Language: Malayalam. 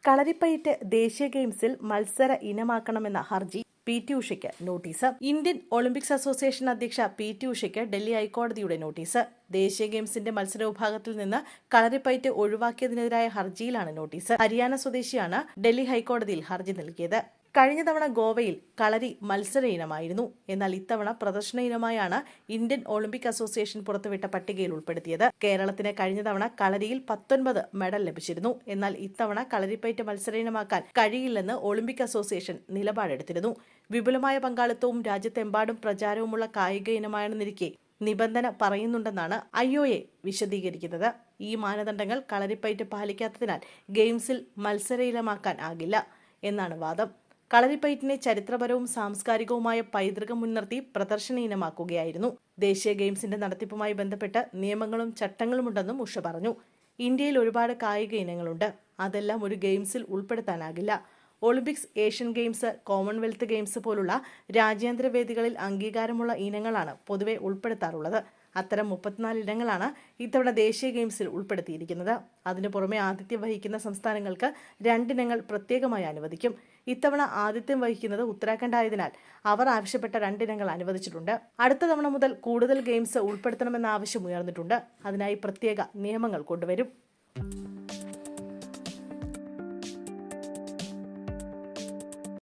കളരിപ്പയറ്റ് ദേശീയ ഗെയിംസിൽ മത്സര ഇനമാക്കണമെന്ന ഹർജി പി.ടി. ഉഷയ്ക്ക് നോട്ടീസ്. ഇന്ത്യൻ ഒളിമ്പിക്സ് അസോസിയേഷൻ അധ്യക്ഷ പി.ടി. ഉഷയ്ക്ക് ഡൽഹി ഹൈക്കോടതിയുടെ നോട്ടീസ്. ദേശീയ ഗെയിംസിന്റെ മത്സര വിഭാഗത്തിൽ നിന്ന് കളരിപ്പയറ്റ് ഒഴിവാക്കിയതിനെതിരായ ഹർജിയിലാണ് നോട്ടീസ്. ഹരിയാന സ്വദേശിയാണ് ഡൽഹി ഹൈക്കോടതിയിൽ ഹർജി നൽകിയത്. കഴിഞ്ഞ തവണ ഗോവയിൽ കളരി മത്സര ഇനമായിരുന്നു. എന്നാൽ ഇത്തവണ പ്രദർശന ഇനമായാണ് ഇന്ത്യൻ ഒളിമ്പിക് അസോസിയേഷൻ പുറത്തുവിട്ട പട്ടികയിൽ ഉൾപ്പെടുത്തിയത്. കേരളത്തിന് കഴിഞ്ഞ തവണ കളരിയിൽ 19 മെഡൽ ലഭിച്ചിരുന്നു. എന്നാൽ ഇത്തവണ കളരിപ്പയറ്റ് മത്സര ഇനമാക്കാൻ കഴിയില്ലെന്ന് ഒളിമ്പിക് അസോസിയേഷൻ നിലപാടെടുത്തിരുന്നു. വിപുലമായ പങ്കാളിത്തവും രാജ്യത്തെമ്പാടും പ്രചാരവുമുള്ള കായിക ഇനമാണെന്നിരിക്കെ നിബന്ധന പറയുന്നുണ്ടെന്നാണ് IOA വിശദീകരിക്കുന്നത്. ഈ മാനദണ്ഡങ്ങൾ കളരിപ്പയറ്റ് പാലിക്കാത്തതിനാൽ ഗെയിംസിൽ മത്സര ഇനമാക്കാൻ ആകില്ല എന്നാണ് വാദം. കളരിപ്പയറ്റിനെ ചരിത്രപരവും സാംസ്കാരികവുമായ പൈതൃകം മുൻനിർത്തി പ്രദർശന ഇനമാക്കുകയായിരുന്നു. ദേശീയ ഗെയിംസിന്റെ നടത്തിപ്പുമായി ബന്ധപ്പെട്ട് നിയമങ്ങളും ചട്ടങ്ങളുമുണ്ടെന്നും ഉഷ പറഞ്ഞു. ഇന്ത്യയിൽ ഒരുപാട് കായിക ഇനങ്ങളുണ്ട്. അതെല്ലാം ഒരു ഗെയിംസിൽ ഉൾപ്പെടുത്താനാകില്ല. Olympics, Asian games, Commonwealth games പോലുള്ള രാജ്യാന്തര വേദികളിൽ അംഗീകാരമുള്ള ഇനങ്ങളാണ് പൊതുവെ ഉൾപ്പെടുത്താറുള്ളത്. അത്തരം 34 ഇനങ്ങളാണ് ഇത്തവണ ദേശീയ ഗെയിംസിൽ ഉൾപ്പെടുത്തിയിരിക്കുന്നത്. അതിനു പുറമെ ആതിഥ്യം വഹിക്കുന്ന സംസ്ഥാനങ്ങൾക്ക് 2 ഇനങ്ങൾ പ്രത്യേകമായി അനുവദിക്കും. ഇത്തവണ ആതിഥ്യം വഹിക്കുന്നത് ഉത്തരാഖണ്ഡ് ആയതിനാൽ അവർ ആവശ്യപ്പെട്ട 2 ഇനങ്ങൾ അനുവദിച്ചിട്ടുണ്ട്. അടുത്ത തവണ മുതൽ കൂടുതൽ ഗെയിംസ് ഉൾപ്പെടുത്തണമെന്ന ആവശ്യം ഉയർന്നിട്ടുണ്ട്. അതിനായി പ്രത്യേക നിയമങ്ങൾ കൊണ്ടുവരും.